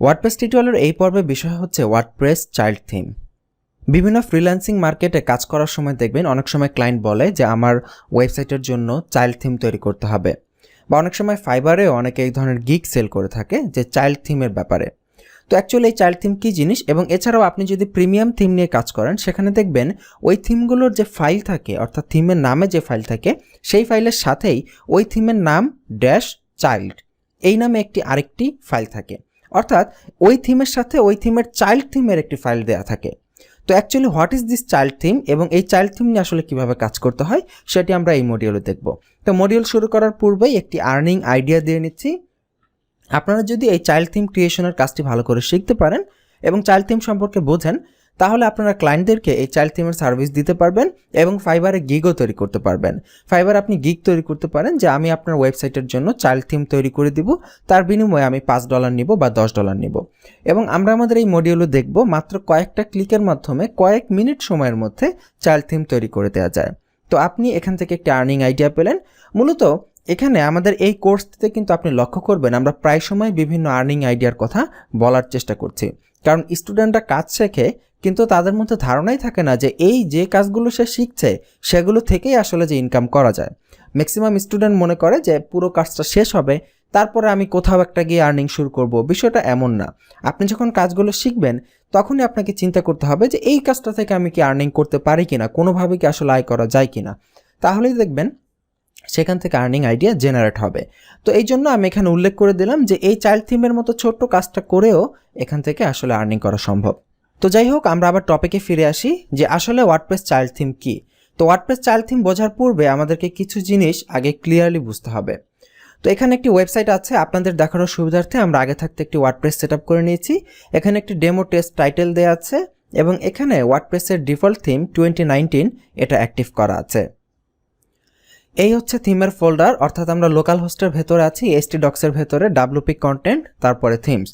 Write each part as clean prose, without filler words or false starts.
WordPress টিউটোরিয়ালের এই পর্বের বিষয় হচ্ছে ওয়ার্ডপ্রেস চাইল্ড থিম। বিভিন্ন ফ্রিল্যান্সিং মার্কেটে কাজ করার সময় দেখবেন অনেক সময় ক্লায়েন্ট বলে যে আমার ওয়েবসাইটের জন্য চাইল্ড থিম তৈরি করতে হবে, বা অনেক সময় ফাইবারেও অনেকে এই ধরনের গিগ সেল করে থাকে যে চাইল্ড থিমের ব্যাপারে। তো অ্যাকচুয়ালি এই চাইল্ড থিম কী জিনিস, এবং এছাড়াও আপনি যদি প্রিমিয়াম থিম নিয়ে কাজ করেন সেখানে দেখবেন ওই থিমগুলোর যে ফাইল থাকে, অর্থাৎ থিমের নামে যে ফাইল থাকে সেই ফাইলের সাথেই ওই থিমের নাম ড্যাশ চাইল্ড এই নামে আরেকটি ফাইল থাকে, অর্থাৎ ওই থিমের সাথে ওই থিমের চাইল্ড থিমের একটি ফাইল দেওয়া থাকে। তো actually what is this child theme এবং এই চাইল্ড থিম নিয়ে আসলে কীভাবে কাজ করতে হয় সেটি আমরা এই মডিউলে দেখব। তো মডিউল শুরু করার পূর্বেই একটি আর্নিং আইডিয়া দিয়ে নিচ্ছি। আপনারা যদি এই চাইল্ড থিম ক্রিয়েশনের কাজটি ভালো করে শিখতে পারেন এবং চাইল্ড থিম সম্পর্কে বোঝেন, তাহলে আপনারা ক্লায়েন্টদেরকে এই চাইল্ড থিমের সার্ভিস দিতে পারবেন এবং ফাইবারে গিগও তৈরি করতে পারবেন। ফাইবার আপনি গিগ তৈরি করতে পারেন যে আমি আপনার ওয়েবসাইটের জন্য চাইল্ড থিম তৈরি করে দিব, তার বিনিময়ে আমি $5 নিব বা $10 নিব। এবং আমরা আমাদের এই মডিউলে দেখব মাত্র কয়েকটা ক্লিকের মাধ্যমে কয়েক মিনিট সময়ের মধ্যে চাইল্ড থিম তৈরি করে দেওয়া যায়। তো আপনি এখান থেকে একটি আর্নিং আইডিয়া পেলেন। মূলত এখানে আমাদের এই কোর্সটিতে কিন্তু আপনি লক্ষ্য করবেন আমরা প্রায় সময় বিভিন্ন আর্নিং আইডিয়ার কথা বলার চেষ্টা করছি, কারণ স্টুডেন্টরা কাজ শেখে কিন্তু তাদের মধ্যে ধারণাই থাকে না যে এই যে কাজগুলো সে শিখছে সেগুলো থেকেই আসলে যে ইনকাম করা যায়। ম্যাক্সিমাম স্টুডেন্ট মনে করে যে পুরো কাজটা শেষ হবে তারপরে আমি কোথাও একটা গিয়ে আর্নিং শুরু করব। বিষয়টা এমন না। আপনি যখন কাজগুলো শিখবেন তখনই আপনাকে চিন্তা করতে হবে যে এই কাজটা থেকে আমি কি আর্নিং করতে পারি কিনা, কোনোভাবে কি আসলে আয় করা যায় কিনা, তাহলেই দেখবেন সেখান থেকে আর্নিং আইডিয়া জেনারেট হবে। তো এই জন্য আমি এখানে উল্লেখ করে দিলাম যে এই চাইল্ড থিমের মতো ছোট্ট কাজটা করেও এখান থেকে আসলে আর্নিং করা সম্ভব। তো যাই হোক, আমরা আবার টপিকে ফিরে আসি যে আসলে ওয়ার্ডপ্রেস চাইল্ড থিম কী। তো ওয়ার্ডপ্রেস চাইল্ড থিম বোঝার পূর্বে আমাদেরকে কিছু জিনিস আগে ক্লিয়ারলি বুঝতে হবে। তো এখানে একটি ওয়েবসাইট আছে, আপনাদের দেখানোর সুবিধার্থে আমরা আগে থাকতে একটি ওয়ার্ডপ্রেস সেট করে নিয়েছি। এখানে একটি ডেমো টেস্ট টাইটেল দেওয়া আছে এবং এখানে ওয়ার্ডপ্রেসের ডিফল্ট থিম 2019 এটা অ্যাক্টিভ করা আছে। এই হচ্ছে থিমের ফোল্ডার, অর্থাৎ আমরা লোকাল হোস্টের ভেতরে আছি, htdocs-এর ভেতরে wp কন্টেন্ট তারপরে থিমস।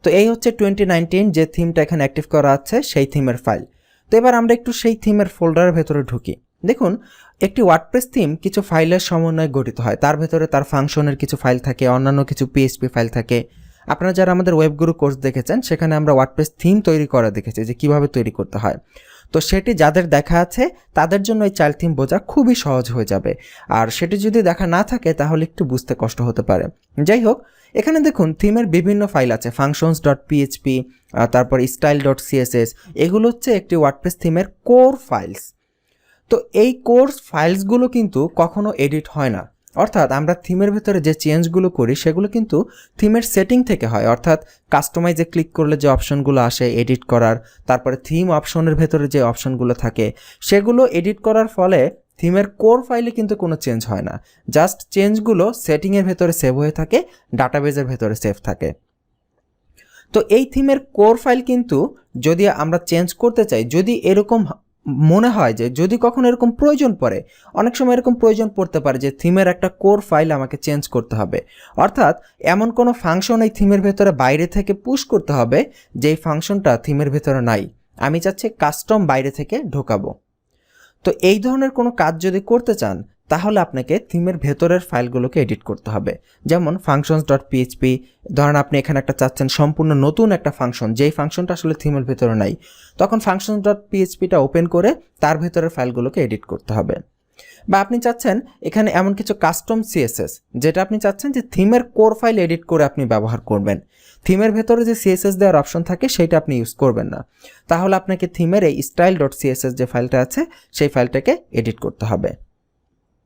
তো এই হচ্ছে 2019 যে থিমটা এখানে অ্যাক্টিভ করা আছে সেই থিমের ফাইল। তো এবার আমরা একটু সেই থিমের ফোল্ডারের ভেতরে ঢুকি। দেখুন, একটি ওয়ার্ডপ্রেস থিম কিছু ফাইলের সমন্বয়ে গঠিত হয়। তার ভেতরে তার ফাংশনের কিছু ফাইল থাকে, অন্যান্য কিছু PHP ফাইল থাকে। আপনারা যারা আমাদের ওয়েবগুরু কোর্স দেখেছেন সেখানে আমরা ওয়ার্ডপ্রেস থিম তৈরি করা দেখেছি যে কিভাবে তৈরি করতে হয়। তো সেটি যাদের দেখা আছে তাদের জন্য এই চাইল্ড থিম বোঝা খুবই সহজ হয়ে যাবে, আর সেটি যদি দেখা না থাকে তাহলে একটু বুঝতে কষ্ট হতে পারে। যাই হোক, এখানে দেখুন থিমের বিভিন্ন ফাইল আছে, functions.php, তারপর style.css। এগুলো হচ্ছে একটি ওয়ার্ডপ্রেস থিমের কোর ফাইলস। তো এই কোর ফাইলসগুলো কিন্তু কখনো এডিট হয় না, অর্থাৎ আমরা থিমের ভেতরে যে চেঞ্জগুলো করি সেগুলো কিন্তু থিমের সেটিং থেকে হয়, অর্থাৎ কাস্টমাইজে ক্লিক করলে যে অপশনগুলো আসে এডিট করার, তারপরে থিম অপশনের ভেতরে যে অপশনগুলো থাকে সেগুলো এডিট করার ফলে থিমের কোর ফাইলে কিন্তু কোনো চেঞ্জ হয় না। জাস্ট চেঞ্জগুলো সেটিংয়ের ভেতরে সেভ হয়ে থাকে, ডাটাবেজের ভেতরে সেভ থাকে। তো এই থিমের কোর ফাইল কিন্তু যদি আমরা চেঞ্জ করতে চাই, যদি এরকম মনে হয় যে যদি কখনো এরকম প্রয়োজন পড়ে, অনেক সময় এরকম প্রয়োজন পড়তে পারে যে থিমের একটা কোর ফাইল আমাকে চেঞ্জ করতে হবে, অর্থাৎ এমন কোনো ফাংশন এই থিমের ভেতরে বাইরে থেকে পুশ করতে হবে যেই ফাংশনটা থিমের ভেতরে নাই, আমি চাচ্ছি কাস্টম বাইরে থেকে ঢোকাবো। তো এই ধরনের কোনো কাজ যদি করতে চান তাহলে আপনাকে থিমের ভেতরের ফাইলগুলোকে এডিট করতে হবে। যেমন functions.php, ধরেন আপনি এখানে একটা চাচ্ছেন সম্পূর্ণ নতুন একটা ফাংশন, যেই ফাংশনটা আসলে থিমের ভেতরে নাই, তখন functions.phpটা ওপেন করে তার ভেতরের ফাইলগুলোকে এডিট করতে হবে। বা আপনি চাচ্ছেন এখানে এমন কিছু কাস্টম CSS, যেটা আপনি চাচ্ছেন যে থিমের কোর ফাইল এডিট করে আপনি ব্যবহার করবেন, থিমের ভেতরে যে CSS দেওয়ার অপশন থাকে সেটা আপনি ইউজ করবেন না, তাহলে আপনাকে থিমের এই style.css যে ফাইলটা আছে সেই ফাইলটাকে এডিট করতে হবে।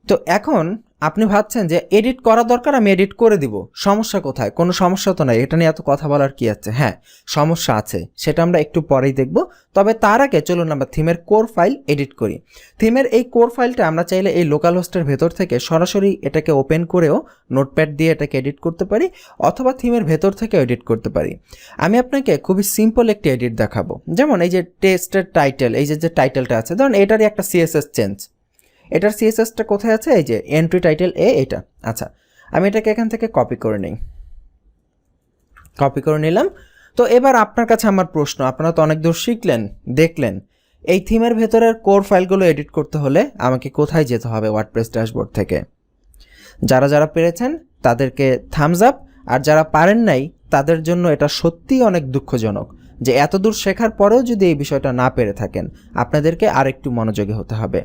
তো এখন আপনি ভাবছেন যে এডিট করা দরকার, আমি এডিট করে দিব, সমস্যা কোথায়? কোনো সমস্যা তো নাই, এটা নিয়ে এত কথা বলার কি আছে? হ্যাঁ, সমস্যা আছে, সেটা আমরা একটু পরেই দেখব। তবে তার আগে চলুন আমরা থিমের কোর ফাইল এডিট করি। থিমের এই কোর ফাইলটা আমরা চাইলে এই লোকাল হোস্টের ভেতর থেকে সরাসরি এটাকে ওপেন করেও নোটপ্যাড দিয়ে এটাকে এডিট করতে পারি, অথবা থিমের ভেতর থেকে এডিট করতে পারি। আমি আপনাকে খুবই সিম্পল একটি এডিট দেখাবো। যেমন এই যে টেস্টের টাইটেল, এই যে টাইটেলটা আছে, ধরুন এটারই একটা CSS চেঞ্জ। এটার CSSটা কোথায় আছে? এই যে এন্ট্রি টাইটেল এটা। আচ্ছা, আমি এটাকে এখান থেকে কপি করে নিলাম। তো এবার আপনার কাছে আমার প্রশ্ন, আপনারা তো অনেক দূর শিখলেন, দেখলেন, এই থিমের ভেতরের কোর ফাইলগুলো এডিট করতে হলে আমাকে কোথায় যেতে হবে? ওয়ার্ডপ্রেস ড্যাশবোর্ড থেকে। যারা পেরেছেন তাদেরকে থামস আপ, আর যারা পারেন নাই তাদের জন্য এটা সত্যিই অনেক দুঃখজনক যে এতদূর শেখার পরেও যদি এই বিষয়টা না পেরে থাকেন, আপনাদেরকে আরেকটু মনোযোগী হতে হবে।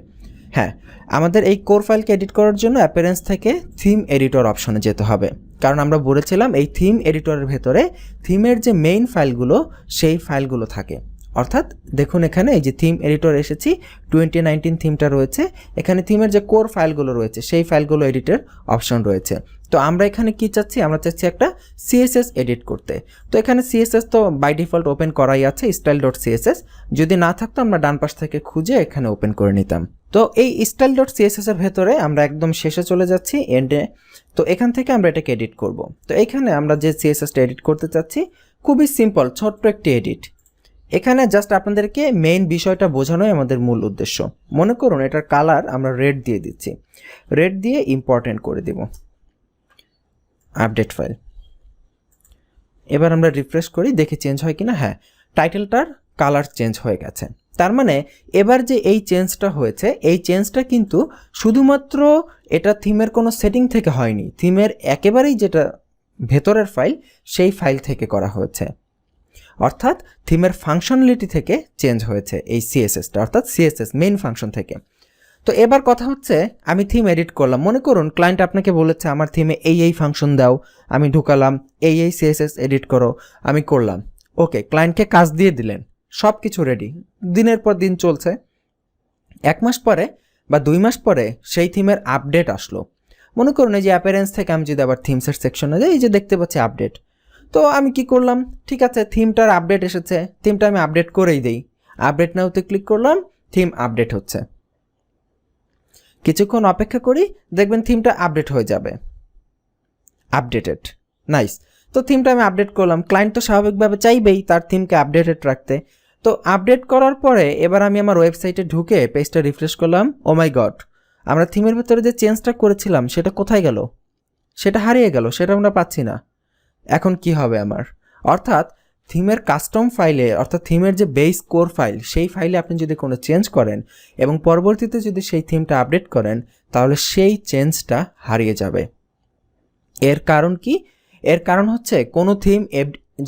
হ্যাঁ, আমাদের এই কোর ফাইলকে এডিট করার জন্য অ্যাপিয়ারেন্স থেকে থিম এডিটর অপশনে যেতে হবে, কারণ আমরা বলেছিলাম এই থিম এডিটরের ভেতরে থিমের যে মেইন ফাইলগুলো সেই ফাইলগুলো থাকে। অর্থাৎ দেখুন এখানে এই যে থিম এডিটর এসেছি, 2019 থিমটা রয়েছে, এখানে থিমের যে কোর ফাইলগুলো রয়েছে সেই ফাইলগুলো এডিটের অপশন রয়েছে। তো আমরা এখানে কি চাচ্ছি, আমরা চাচ্ছি একটা সিএসএস এডিট করতে। তো এখানে সিএসএস তো বাই ডিফল্ট ওপেন করাই আছে, style.css, যদি না থাকতো আমরা ডান পাশ থেকে খুঁজে এখানে ওপেন করে নিতাম। তো এই style.css এর ভেতরে আমরা একদম শেষে চলে যাচ্ছি, এন্ডে। তো এখান থেকে আমরা এটাকে এডিট করব। তো এখানে আমরা যে সিএসএসটা এডিট করতে চাচ্ছি খুবই সিম্পল, ছোট্ট একটি এডিট। এখানে জাস্ট আপনাদেরকে মেইন বিষয়টা বোঝানোই আমাদের মূল উদ্দেশ্য। মনে করুন এটার কালার আমরা রেড দিয়ে দিচ্ছি, রেড দিয়ে ইম্পর্টেন্ট করে দিব আপডেট ফাইল। এবার আমরা রিফ্রেশ করি, দেখি চেঞ্জ হয় কিনা। হ্যাঁ, টাইটেলটার কালার চেঞ্জ হয়ে গেছে। তার মানে এবার যে এই চেঞ্জটা হয়েছে, এই চেঞ্জটা কিন্তু শুধুমাত্র এটা থিমের কোনো সেটিং থেকে হয়নি, থিমের একেবারেই যেটা ভেতরের ফাইল সেই ফাইল থেকে করা হয়েছে। অর্থাৎ থিমের ফাংশনালিটি থেকে চেঞ্জ হয়েছে এই সিএসএসটা, অর্থাৎ সিএসএস মেইন ফাংশন থেকে। তো এবার কথা হচ্ছে আমি থিম এডিট করলাম, মনে করুন ক্লায়েন্ট আপনাকে বলেছে আমার থিমে এই ফাংশন দাও, আমি ঢুকালাম, এই সিএসএস এডিট করো, আমি করলাম। ওকে, ক্লায়েন্টকে কাজ দিয়ে দিলেন, সব কিছু রেডি, দিনের পর দিন চলছে। 1 মাস পরে বা 2 মাস পরে সেই থিমের আপডেট আসলো। মনে করুন এই যে অ্যাপিয়ারেন্স থেকে আমি যদি আবার থিমসের সেকশনে যাই, এই যে দেখতে পাচ্ছি আপডেট। তো আমি কি করলাম, ঠিক আছে থিমটার আপডেট এসেছে, থিমটা আমি আপডেট করেই দিই। আপডেট নাওতে ক্লিক করলাম, থিম আপডেট হচ্ছে। কিছুক্ষণ অপেক্ষা করি, দেখবেন থিমটা আপডেট হয়ে যাবে, আপডেটেড, নাইস। তো থিমটা আমি আপডেট করলাম, ক্লায়েন্ট তো স্বাভাবিকভাবে চাইবেই তার থিমকে আপডেটেড রাখতে। তো আপডেট করার পরে এবার আমি আমার ওয়েবসাইটে ঢুকে পেজটা রিফ্রেশ করলাম। ও মাই গড, আমরা থিমের ভেতরে যে চেঞ্জটা করেছিলাম সেটা কোথায় গেল, সেটা হারিয়ে গেল, সেটা আমরা পাচ্ছি না। এখন কি হবে আমার? অর্থাৎ থিমের কাস্টম ফাইলে, অর্থাৎ থিমের যে বেস কোর ফাইল সেই ফাইলে আপনি যদি কোনো চেঞ্জ করেন এবং পরবর্তীতে যদি সেই থিমটা আপডেট করেন, তাহলে সেই চেঞ্জটা হারিয়ে যাবে। এর কারণ কি? এর কারণ হচ্ছে কোনো থিম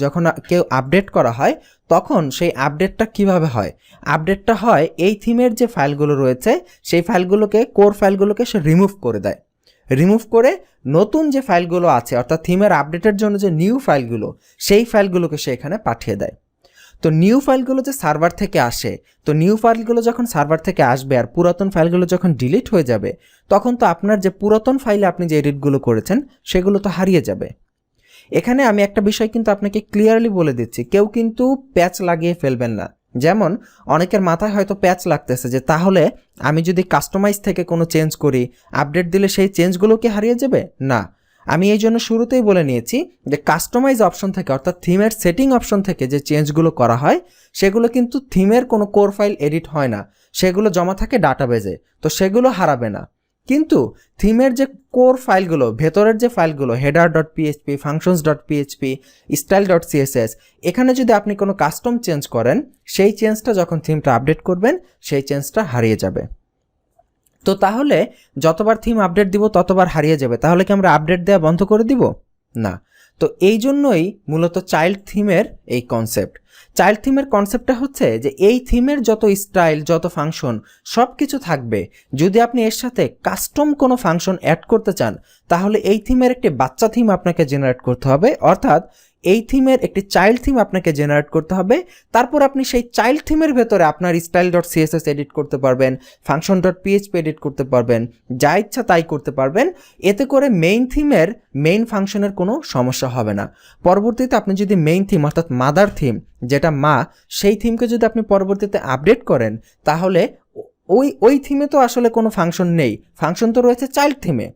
যখন কেউ আপডেট করা হয় তখন সেই আপডেটটা কিভাবে হয়? আপডেটটা হয় এই থিমের যে ফাইলগুলো রয়েছে সেই ফাইলগুলোকে, কোর ফাইলগুলোকে সে রিমুভ করে দেয়। রিমুভ করে নতুন যে ফাইলগুলো আছে, অর্থাৎ থিমের আপডেটের জন্য যে নিউ ফাইলগুলো, সেই ফাইলগুলোকে সে এখানে পাঠিয়ে দেয়। তো নিউ ফাইলগুলো যে সার্ভার থেকে আসে, তো নিউ ফাইলগুলো যখন সার্ভার থেকে আসবে আর পুরাতন ফাইলগুলো যখন ডিলিট হয়ে যাবে, তখন তো আপনার যে পুরাতন ফাইলে আপনি যে এডিটগুলো করেছেন সেগুলো তো হারিয়ে যাবে। এখানে আমি একটা বিষয় কিন্তু আপনাকে ক্লিয়ারলি বলে দিচ্ছি, কেউ কিন্তু প্যাচ লাগিয়ে ফেলবেন না। যেমন অনেকের মাথায় হয়তো প্যাচ লাগতেছে যে তাহলে আমি যদি কাস্টমাইজ থেকে কোনো চেঞ্জ করি, আপডেট দিলে সেই চেঞ্জগুলো কি হারিয়ে যাবে? না, আমি এই জন্য শুরুতেই বলে নিয়েছি যে কাস্টমাইজ অপশন থেকে, অর্থাৎ থিমের সেটিং অপশন থেকে যে চেঞ্জগুলো করা হয় সেগুলো কিন্তু থিমের কোনো কোর ফাইল এডিট হয় না, সেগুলো জমা থাকে ডাটাবেজে, তো সেগুলো হারাবে না। কিন্তু থিমের যে কোর ফাইলগুলো, ভেতরের যে ফাইলগুলো, header.php, functions.php, style.css, এখানে যদি আপনি কোনো কাস্টম চেঞ্জ করেন, সেই চেঞ্জটা যখন থিমটা আপডেট করবেন সেই চেঞ্জটা হারিয়ে যাবে। তো তাহলে যতবার থিম আপডেট দিব ততবার হারিয়ে যাবে, তাহলে কি আমরা আপডেট দেওয়া বন্ধ করে দিব? না। তো এই জন্যই মূলত চাইল্ড থিমের এই কনসেপ্ট। চাইল্ড থিমের কনসেপ্টটা হচ্ছে যে এই থিমের যত স্টাইল, যত ফাংশন সব কিছু থাকবে। যদি আপনি এর সাথে কাস্টম কোনো ফাংশন অ্যাড করতে চান, তাহলে এই থিমের একটি বাচ্চা থিম আপনাকে জেনারেট করতে হবে, অর্থাৎ এই থিমের একটি চাইল্ড থিম আপনাকে জেনারেট করতে হবে। তারপর আপনি সেই চাইল্ড থিমের ভেতরে আপনার style.css এডিট করতে পারবেন, function.php এডিট করতে পারবেন, যা ইচ্ছা তাই করতে পারবেন। এতে করে মেইন থিমের মেইন ফাংশনের কোনো সমস্যা হবে না। পরবর্তীতে আপনি যদি মেইন থিম, অর্থাৎ মাদার থিম যেটা মা, সেই থিমকে যদি আপনি পরবর্তীতে আপডেট করেন, তাহলে ওই থিমে তো আসলে কোনো ফাংশন নেই, ফাংশন তো রয়েছে চাইল্ড থিমে।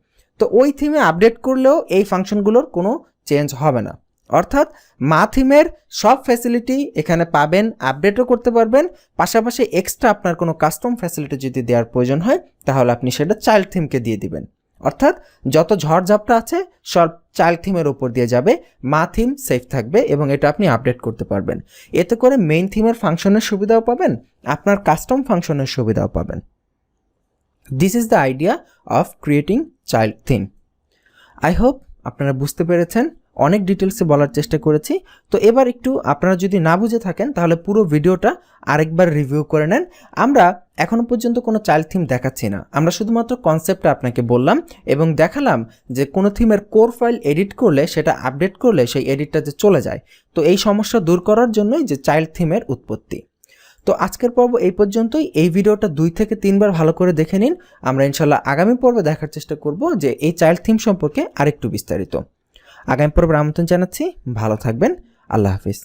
তো ওই থিমে আপডেট করলেও এই ফাংশনগুলোর কোনো চেঞ্জ হবে না। অর্থাৎ মা থিমের সব ফ্যাসিলিটি এখানে পাবেন, আপডেটও করতে পারবেন, পাশাপাশি এক্সট্রা আপনার কোনো কাস্টম ফ্যাসিলিটি যদি দেওয়ার প্রয়োজন হয় তাহলে আপনি সেটা চাইল্ড থিমকে দিয়ে দিবেন। অর্থাৎ যত ঝড়ঝাপটা আছে সব চাইল্ড থিমের উপর দিয়ে যাবে, মা থিম সেফ থাকবে এবং এটা আপনি আপডেট করতে পারবেন। এতে করে মেইন থিমের ফাংশনের সুবিধাও পাবেন, আপনার কাস্টম ফাংশনের সুবিধাও পাবেন। This is the idea of creating child theme. I hope আপনারা বুঝতে পেরেছেন। অনেক ডিটেলসে বলার চেষ্টা করেছি। তো এবার একটু আপনারা যদি না বুঝে থাকেন তাহলে পুরো ভিডিওটা আরেকবার রিভিউ করে নেন। আমরা এখনও পর্যন্ত কোনো চাইল্ড থিম দেখাচ্ছি না, আমরা শুধুমাত্র কনসেপ্টটা আপনাকে বললাম এবং দেখালাম যে কোনো থিমের কোর ফাইল এডিট করলে সেটা আপডেট করলে সেই এডিটটা যে চলে যায়। তো এই সমস্যা দূর করার জন্যই যে চাইল্ড থিমের উৎপত্তি। তো আজকের পর্ব এই পর্যন্তই। এই ভিডিওটা 2 থেকে 3 বার ভালো করে দেখে নিন। আমরা ইনশাল্লাহ আগামী পর্বে দেখার চেষ্টা করব যে এই চাইল্ড থিম সম্পর্কে আরেকটু বিস্তারিত। আগামী পর্বে আমন্ত্রণ জানাচ্ছি। ভালো থাকবেন। আল্লাহ হাফিজ।